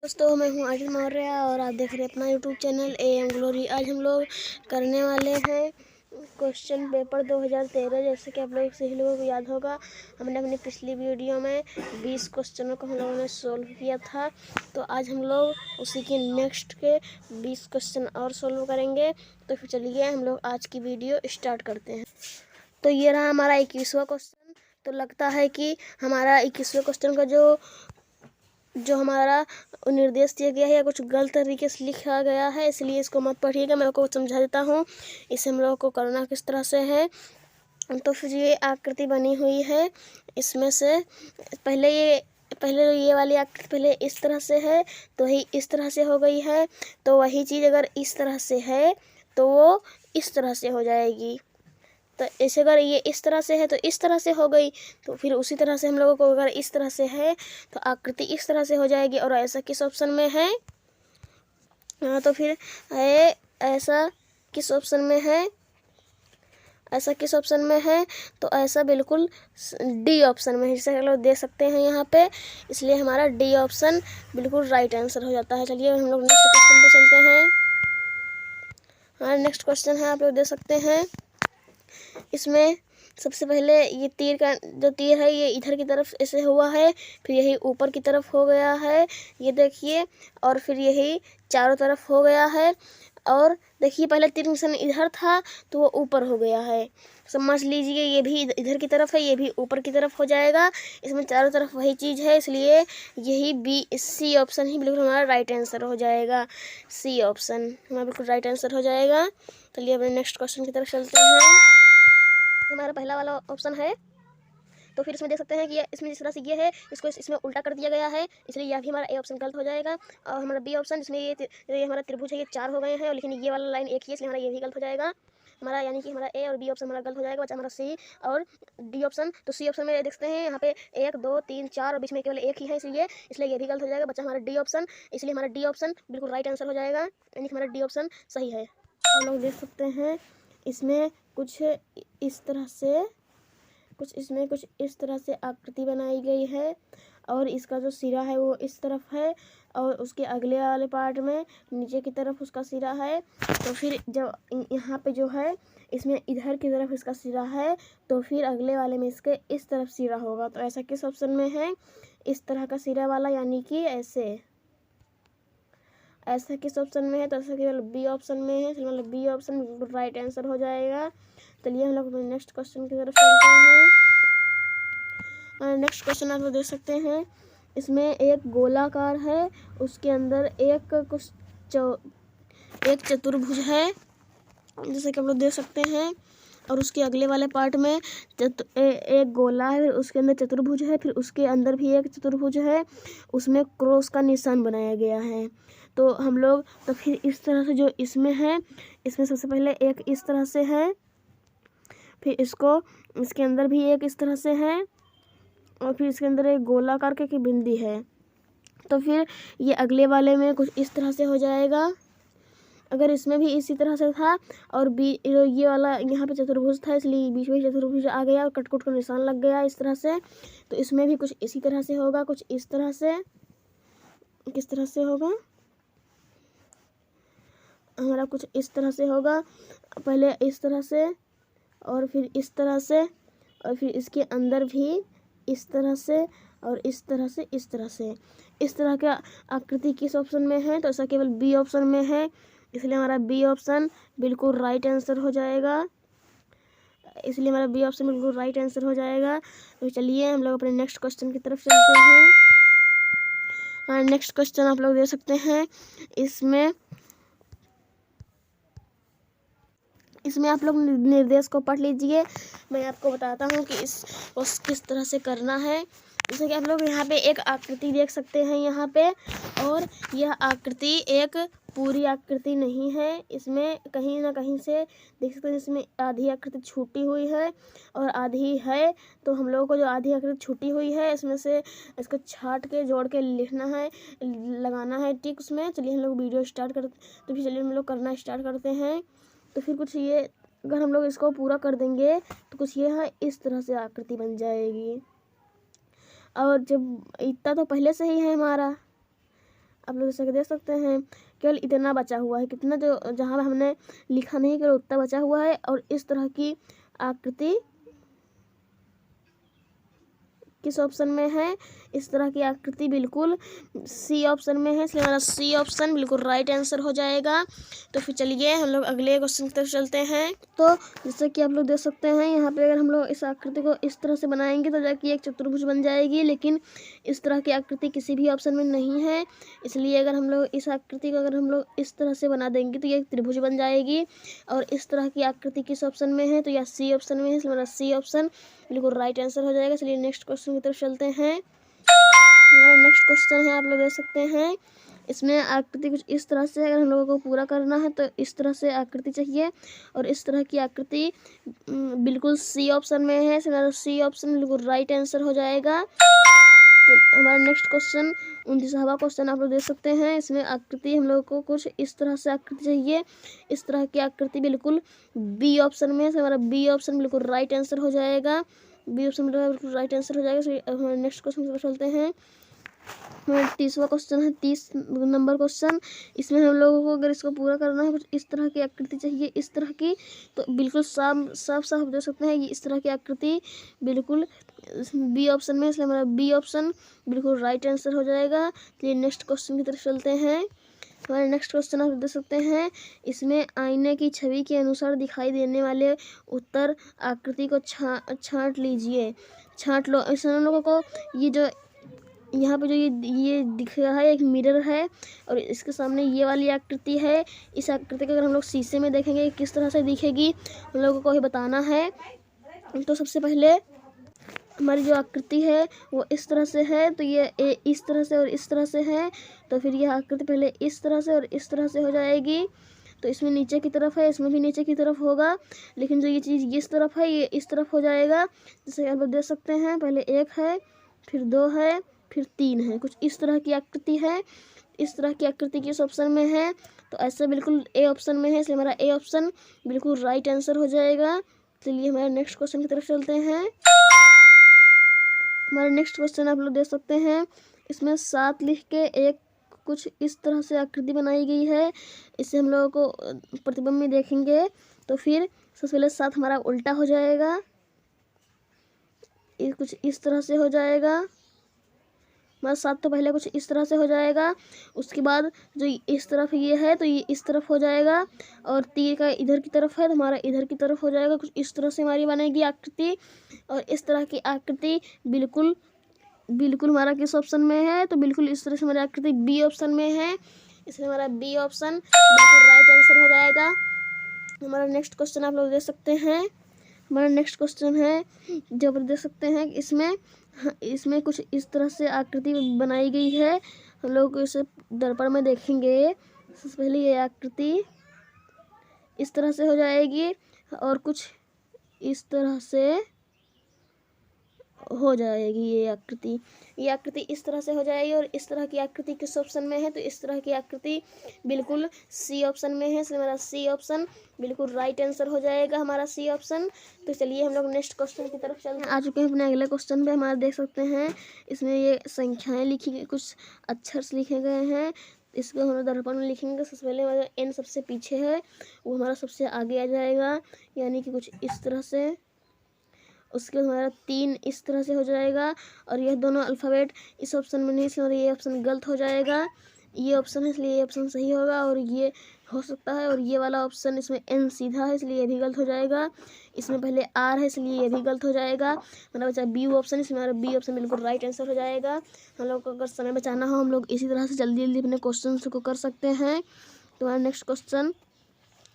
दोस्तों मैं हूँ आदिल मौर्य और आप देख रहे हैं अपना यूट्यूब चैनल AM ग्लोरी। आज हम लोग करने वाले हैं क्वेश्चन पेपर 2013। जैसे कि आप लोग सभी लोगों को याद होगा, हमने अपनी पिछली वीडियो में 20 क्वेश्चनों को हम लोगों ने सोल्व किया था। तो आज हम लोग उसी के नेक्स्ट के 20 क्वेश्चन और सोल्व करेंगे। तो फिर चलिए हम लोग आज की वीडियो स्टार्ट करते हैं। तो ये रहा हमारा 21वां क्वेश्चन। तो लगता है कि हमारा 21वें क्वेश्चन का जो हमारा निर्देश दिया गया है या कुछ गलत तरीके से लिखा गया है, इसलिए इसको मत पढ़िएगा। मैं आपको समझा देता हूँ इसे हम लोगों को करना किस तरह से है। तो फिर ये आकृति बनी हुई है, इसमें से पहले ये वाली आकृति पहले इस तरह से है, तो ही इस तरह से हो गई है। तो वही चीज़ अगर इस तरह से है तो वो इस तरह से हो जाएगी। तो ऐसे अगर ये इस तरह से है तो इस तरह से हो गई। तो फिर उसी तरह से हम लोगों को अगर इस तरह से है तो आकृति इस तरह से हो जाएगी। और ऐसा किस ऑप्शन में है? तो फिर है ऐसा किस ऑप्शन में है? ऐसा किस ऑप्शन में है? तो ऐसा बिल्कुल डी ऑप्शन में है, जैसे हम लोग देख सकते हैं यहाँ पे। इसलिए हमारा डी ऑप्शन बिल्कुल राइट आंसर हो जाता है। चलिए हम लोग नेक्स्ट क्वेश्चन पे चलते हैं। हमारा नेक्स्ट क्वेश्चन है, आप लोग देख सकते हैं। इसमें सबसे पहले ये तीर का जो तीर है ये इधर की तरफ ऐसे हुआ है, फिर यही ऊपर की तरफ हो गया है, ये देखिए। और फिर यही चारों तरफ हो गया है। और देखिए पहले तीर निशान इधर था तो वो ऊपर हो गया है। समझ लीजिए ये भी इधर की तरफ है, ये भी ऊपर की तरफ हो जाएगा। इसमें चारों तरफ वही चीज़ है, इसलिए यही सी ऑप्शन ही बिल्कुल हमारा राइट आंसर हो जाएगा। सी ऑप्शन हमारा बिल्कुल राइट आंसर हो जाएगा। चलिए अपने नेक्स्ट क्वेश्चन की तरफ चलते हैं। हमारा पहला वाला ऑप्शन है, तो फिर इसमें देख सकते हैं कि इसमें जिस तरह से ये है इसको इसमें उल्टा कर दिया गया है, इसलिए यह भी हमारा ए ऑप्शन गलत हो जाएगा। और हमारा बी ऑप्शन, इसमें ये हमारा त्रिभुज है, ये 4 हो गए हैं, लेकिन ये वाला लाइन एक ही है, इसलिए हमारा ये भी गलत हो जाएगा हमारा। यानी कि हमारा ए और बी ऑप्शन हमारा गलत हो जाएगा। बचा हमारा सी और डी ऑप्शन। तो सी ऑप्शन में देख सकते हैं यहाँ पे 1 2 3 4 और बीच में केवल एक ही है, इसलिए ये भी गलत हो जाएगा। बचा हमारा डी ऑप्शन, इसलिए हमारा डी ऑप्शन बिल्कुल राइट आंसर हो जाएगा, यानी कि हमारा डी ऑप्शन सही है। हम लोग देख सकते हैं इसमें कुछ इस तरह से आकृति बनाई गई है। और इसका जो सिरा है वो इस तरफ है, और उसके अगले वाले पार्ट में नीचे की तरफ उसका सिरा है। तो फिर जब यहाँ पे जो है इसमें इधर की तरफ इसका सिरा है, तो फिर अगले वाले में इसके इस तरफ सिरा होगा। तो ऐसा किस ऑप्शन में है? इस तरह का सिरा वाला, यानी कि ऐसा किस ऑप्शन में है? तो ऐसा केवल बी ऑप्शन में है, मतलब बी ऑप्शन बिल्कुल राइट आंसर हो जाएगा। चलिए हम लोग नेक्स्ट क्वेश्चन की तरफ चलते हैं। नेक्स्ट क्वेश्चन आप लोग देख सकते हैं। इसमें एक गोलाकार है, उसके अंदर एक चतुर्भुज है, जैसे कि आप लोग देख सकते हैं। और उसके अगले वाले पार्ट में एक गोला है, फिर उसके अंदर चतुर्भुज है, फिर उसके अंदर भी एक चतुर्भुज है, उसमें क्रॉस का निशान बनाया गया है। तो हम लोग तो फिर इस तरह से जो इसमें है, इसमें सबसे पहले एक इस तरह से है, फिर इसके अंदर भी एक इस तरह से है, और फिर इसके अंदर एक गोलाकार की बिंदी है। तो फिर ये अगले वाले में कुछ इस तरह से हो जाएगा। अगर इसमें भी इसी तरह से था और ये वाला यहाँ पे चतुर्भुज था, इसलिए बीच में चतुर्भुज आ गया और कटकुट का निशान लग गया इस तरह से। तो इसमें भी कुछ इसी तरह से होगा, कुछ इस तरह से। किस तरह से होगा? हमारा कुछ इस तरह से होगा, पहले इस तरह से और फिर इस तरह से, और फिर इसके अंदर भी इस तरह से और इस तरह से, इस तरह से। इस तरह का आकृति किस ऑप्शन में है? तो ऐसा केवल बी ऑप्शन में है, इसलिए हमारा बी ऑप्शन बिल्कुल राइट आंसर हो जाएगा। तो चलिए हम लोग अपने नेक्स्ट क्वेश्चन की तरफ चलते हैं। हाँ, नेक्स्ट क्वेश्चन आप लोग देख सकते हैं। इसमें आप लोग निर्देश को पढ़ लीजिए। मैं आपको बताता हूँ कि इसको किस तरह से करना है। जैसे कि आप लोग यहाँ पे एक आकृति देख सकते हैं यहाँ पे, और यह आकृति एक पूरी आकृति नहीं है। इसमें कहीं ना कहीं से देख सकते हैं, इसमें आधी आकृति छूटी हुई है और आधी है। तो हम लोगों को जो आधी आकृति छूटी हुई है, इसमें से इसको छाट के जोड़ के लिखना है, लगाना है टिक उसमें। चलिए हम लोग वीडियो स्टार्ट करते, तो फिर चलिए हम लोग करना स्टार्ट करते हैं। तो फिर कुछ ये अगर हम लोग इसको पूरा कर देंगे तो कुछ ये है इस तरह से आकृति बन जाएगी। और जब इतना तो पहले से ही है हमारा, आप लोग देख सकते हैं केवल इतना बचा हुआ है, कितना जो जहाँ हमने लिखा नहीं केवल उतना बचा हुआ है। और इस तरह की आकृति किस ऑप्शन में है? इस तरह की आकृति बिल्कुल सी ऑप्शन में है, इसलिए हमारा सी ऑप्शन बिल्कुल राइट आंसर हो जाएगा। तो फिर चलिए हम लोग अगले क्वेश्चन की तरफ चलते हैं। तो जैसे कि आप लोग देख सकते हैं यहाँ पे अगर हम लोग इस आकृति को इस तरह से बनाएंगे तो जाके एक चतुर्भुज बन जाएगी, लेकिन इस तरह की आकृति किसी भी ऑप्शन में नहीं है। इसलिए अगर हम लोग इस आकृति को अगर हम लोग इस तरह से बना देंगे तो ये एक त्रिभुज बन जाएगी। और इस तरह की आकृति किस ऑप्शन में है? तो यह सी ऑप्शन में है, इसलिए हमारा सी ऑप्शन बिल्कुल राइट आंसर हो जाएगा। चलिए नेक्स्ट क्वेश्चन की तरफ चलते हैं। हमारा नेक्स्ट क्वेश्चन है, आप लोग देख सकते हैं इसमें आकृति कुछ इस तरह से अगर हम लोगों को पूरा करना है तो इस तरह से आकृति चाहिए। और इस तरह की आकृति बिल्कुल सी ऑप्शन में है, हमारा सी ऑप्शन बिल्कुल राइट आंसर हो जाएगा। तो हमारा नेक्स्ट क्वेश्चन 29वां क्वेश्चन आप लोग देख सकते हैं। इसमें आकृति हम लोग को कुछ इस तरह से आकृति चाहिए। इस तरह की आकृति बिल्कुल बी ऑप्शन में है, हमारा बी ऑप्शन बिल्कुल राइट आंसर हो जाएगा। बी ऑप्शन बिल्कुल राइट आंसर हो जाएगा। नेक्स्ट क्वेश्चन पर चलते हैं। 30वां क्वेश्चन है, 30 नंबर क्वेश्चन। इसमें हम लोगों को अगर इसको पूरा करना है कुछ इस तरह की आकृति चाहिए, इस तरह की। तो बिल्कुल साफ साफ देख सकते हैं ये इस तरह की आकृति बिल्कुल बी ऑप्शन में, इसलिए हमारा बी ऑप्शन बिल्कुल राइट आंसर हो जाएगा। चलिए नेक्स्ट क्वेश्चन की तरफ चलते हैं। हमारे नेक्स्ट क्वेश्चन आप देख सकते हैं। इसमें आईने की छवि के अनुसार दिखाई देने वाले उत्तर आकृति को छांट लीजिए। छांट लो। इसमें हम लोगों को ये जो यहाँ पे जो ये दिख रहा है एक मिरर है और इसके सामने ये वाली आकृति है। इस आकृति को अगर हम लोग शीशे में देखेंगे किस तरह से दिखेगी हम लोगों को ही बताना है। तो सबसे पहले हमारी जो आकृति है वो इस तरह से है, तो ये इस तरह से और इस तरह से है। तो फिर यह आकृति पहले इस तरह से और इस तरह से हो जाएगी। तो इसमें नीचे की तरफ है, इसमें भी नीचे की तरफ होगा, लेकिन जो ये चीज़ इस तरफ है ये इस तरफ हो जाएगा। जैसे आप लोग देख सकते हैं पहले एक है, फिर दो है, फिर तीन है। कुछ इस तरह की आकृति है। इस तरह की आकृति किस ऑप्शन में है? तो ऐसा बिल्कुल ए ऑप्शन में है, इसलिए हमारा ए ऑप्शन बिल्कुल राइट आंसर हो जाएगा। चलिए हमारे नेक्स्ट क्वेश्चन की तरफ चलते हैं। हमारा नेक्स्ट क्वेश्चन आप लोग देख सकते हैं। इसमें 7 लिख के एक कुछ इस तरह से आकृति बनाई गई है। इसे हम लोगों को प्रतिबिंब में देखेंगे तो फिर सबसे पहले 7 हमारा उल्टा हो जाएगा, ये कुछ इस तरह से हो जाएगा। हमारा 7 तो पहले कुछ इस तरह से हो जाएगा, उसके बाद जो इस तरफ ये है तो ये इस तरफ हो जाएगा। और तीर का इधर की तरफ है तो हमारा इधर की तरफ हो जाएगा। कुछ इस तरह से हमारी बनेगी आकृति। और इस तरह की आकृति बिल्कुल हमारा किस ऑप्शन में है? तो बिल्कुल इस तरह से हमारी आकृति बी ऑप्शन में है, इसलिए हमारा बी ऑप्शन बिल्कुल राइट आंसर हो जाएगा। हमारा नेक्स्ट क्वेश्चन आप लोग देख सकते हैं। हमारा नेक्स्ट क्वेश्चन है जो आप देख सकते हैं इसमें कुछ इस तरह से आकृति बनाई गई है। हम लोग इसे दर्पण में देखेंगे। सबसे पहले ये आकृति इस तरह से हो जाएगी और कुछ इस तरह से हो जाएगी ये आकृति इस तरह से हो जाएगी। और इस तरह की आकृति किस ऑप्शन में है? तो इस तरह की आकृति बिल्कुल सी ऑप्शन में है, इसलिए हमारा सी ऑप्शन बिल्कुल राइट आंसर हो जाएगा, हमारा सी ऑप्शन। तो चलिए हम लोग नेक्स्ट क्वेश्चन की तरफ चलते हैं। आ चुके हैं अपने अगले क्वेश्चन पे। हमारा देख सकते हैं इसमें ये संख्याएं लिखी गई, कुछ अक्षर लिखे गए हैं। इसको हम लोग दर्पण में लिखेंगे। सबसे पहले हमारा एन सबसे पीछे है, वो हमारा सबसे आगे आ जाएगा, यानी कि कुछ इस तरह से। उसके बाद हमारा 3 इस तरह से हो जाएगा। और यह दोनों अल्फ़ाबेट इस ऑप्शन में नहीं, इसलिए ये ऑप्शन गलत हो जाएगा। ये ऑप्शन है इसलिए ये ऑप्शन सही होगा, और ये हो सकता है। और ये वाला ऑप्शन इसमें एन सीधा है इसलिए ये भी गलत हो जाएगा। इसमें पहले आर है इसलिए ये भी गलत हो जाएगा। हमारा बचा बी ऑप्शन, इसमें हमारा बी ऑप्शन बिल्कुल राइट आंसर हो जाएगा। हम लोग को अगर समय बचाना हो हम लोग इसी तरह से जल्दी जल्दी अपने क्वेश्चन को कर सकते हैं। तो हमारा नेक्स्ट क्वेश्चन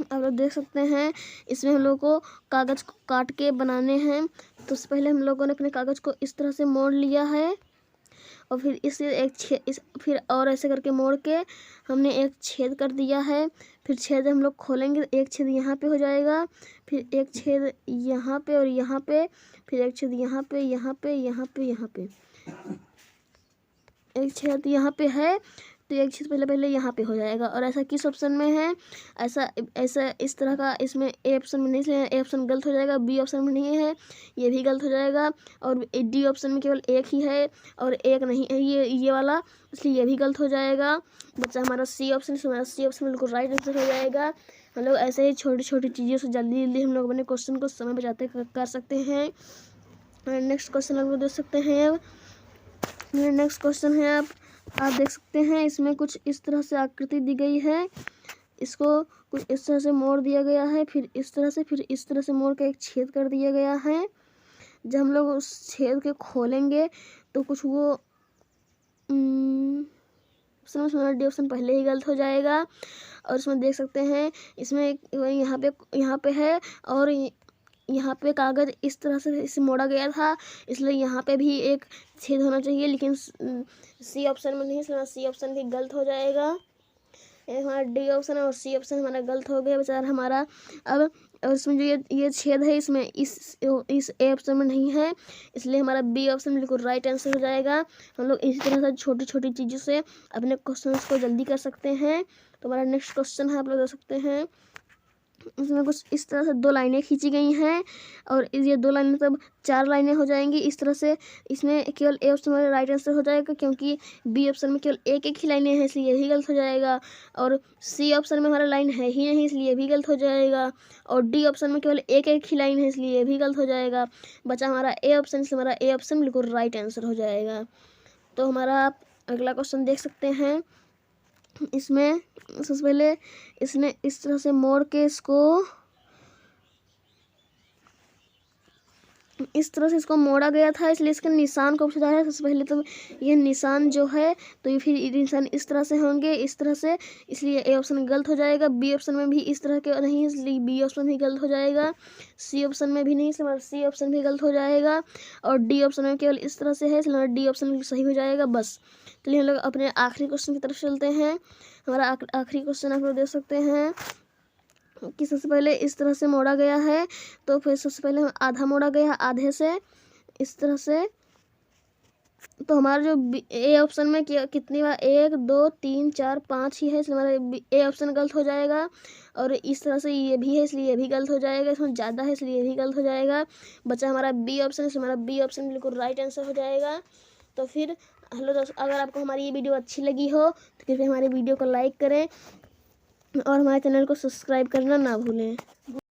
आप लोग देख सकते हैं। इसमें हम लोग को कागज़ को काट के बनाने हैं। तो उससे पहले हम लोगों ने अपने कागज़ को इस तरह से मोड़ लिया है, और फिर फिर और ऐसे करके मोड़ के हमने एक छेद कर दिया है। फिर छेद हम लोग खोलेंगे तो एक छेद यहाँ पे हो जाएगा, फिर एक छेद यहाँ पे और यहाँ पे, फिर एक छेद यहाँ पे, यहाँ पे, यहाँ पे, यहाँ पे, एक छेद यहाँ पे है। तो एक छेद पहले यहाँ पे हो जाएगा। और ऐसा किस ऑप्शन में है, ऐसा ऐसा इस तरह का इसमें ए ऑप्शन में नहीं, इसलिए ए ऑप्शन गलत हो जाएगा। बी ऑप्शन में नहीं है, ये भी गलत हो जाएगा। और डी ऑप्शन में केवल एक ही है और एक नहीं है ये वाला, इसलिए ये भी गलत हो जाएगा। बच्चा हमारा सी ऑप्शन, हमारा सी ऑप्शन बिल्कुल राइट आंसर हो जाएगा। हम लोग ऐसे ही छोटी छोटी चीज़ों से जल्दी जल्दी हम लोग अपने क्वेश्चन को समय बचाते कर सकते हैं। नेक्स्ट क्वेश्चन आप लोग देख सकते हैं। अब नेक्स्ट क्वेश्चन है, आप देख सकते हैं इसमें कुछ इस तरह से आकृति दी गई है, इसको कुछ इस तरह से मोड़ दिया गया है, फिर इस तरह से, फिर इस तरह से मोड़ के एक छेद कर दिया गया है। जब हम लोग उस छेद के खोलेंगे तो कुछ वो ऑप्शन डी ऑप्शन पहले ही गलत हो जाएगा। और इसमें देख सकते हैं इसमें यहाँ पे है और यहाँ पे कागज़ इस तरह से इसे मोड़ा गया था, इसलिए यहाँ पे भी एक छेद होना चाहिए, लेकिन सी ऑप्शन में नहीं, इसलिए सी ऑप्शन भी गलत हो जाएगा। हमारा डी ऑप्शन और सी ऑप्शन हमारा गलत हो गया बेचारा हमारा। अब और इसमें जो ये छेद है इसमें इस ए ऑप्शन में नहीं है, इसलिए हमारा बी ऑप्शन बिल्कुल राइट आंसर हो जाएगा। हम लोग इसी तरह से छोटी छोटी चीज़ों से अपने क्वेश्चंस को जल्दी कर सकते हैं। तो हमारा नेक्स्ट क्वेश्चन है, आप लोग देख सकते हैं इसमें कुछ इस तरह से 2 लाइनें खींची गई हैं और ये 2 लाइनें तब 4 लाइनें हो जाएंगी इस तरह से। इसमें केवल ए ऑप्शन में राइट आंसर हो जाएगा, क्योंकि बी ऑप्शन में केवल एक ही लाइनें हैं, इसलिए ये भी गलत हो जाएगा। और सी ऑप्शन में हमारा लाइन है ही नहीं, इसलिए ये भी गलत हो जाएगा। और डी ऑप्शन में केवल एक ही लाइन है, इसलिए ये भी गलत हो जाएगा। बचा हमारा ए ऑप्शन, इसलिए हमारा ए ऑप्शन बिल्कुल राइट आंसर हो जाएगा। तो हमारा आप अगला क्वेश्चन देख सकते हैं। इसमें सबसे पहले इसने इस तरह से मोड़ के इस तरह से इसको मोड़ा गया था, इसलिए इसके निशान को सुधारा है। सबसे पहले तो ये निशान जो है, तो ये फिर निशान इस तरह से होंगे, इस तरह से, इसलिए ए ऑप्शन गलत हो जाएगा। बी ऑप्शन में भी इस तरह के नहीं, इसलिए बी ऑप्शन भी गलत हो जाएगा। सी ऑप्शन में भी नहीं, इसलिए सी ऑप्शन भी गलत हो जाएगा। और डी ऑप्शन में केवल इस तरह से है, इसलिए डी ऑप्शन सही हो जाएगा। बस चलिए हम लोग अपने आखिरी क्वेश्चन की तरफ चलते हैं। हमारा आखिरी क्वेश्चन आप लोग देख सकते हैं कि सबसे पहले इस तरह से मोड़ा गया है, तो फिर सबसे पहले आधा मोड़ा गया है, आधे से इस तरह से। तो हमारा जो ए ऑप्शन में कितनी बार 1 2 3 4 5 ही है, इसलिए हमारा ए ऑप्शन गलत हो जाएगा। और इस तरह से ये भी है, इसलिए ये भी गलत हो जाएगा। इसमें ज़्यादा है, इसलिए ये भी गलत हो जाएगा। बचा हमारा बी ऑप्शन, इसलिए हमारा बी ऑप्शन बिल्कुल राइट आंसर हो जाएगा। तो फिर हेलो दोस्तों, अगर आपको हमारी ये वीडियो अच्छी लगी हो तो कृपया हमारे वीडियो को लाइक करें और हमारे चैनल को सब्सक्राइब करना ना भूलें।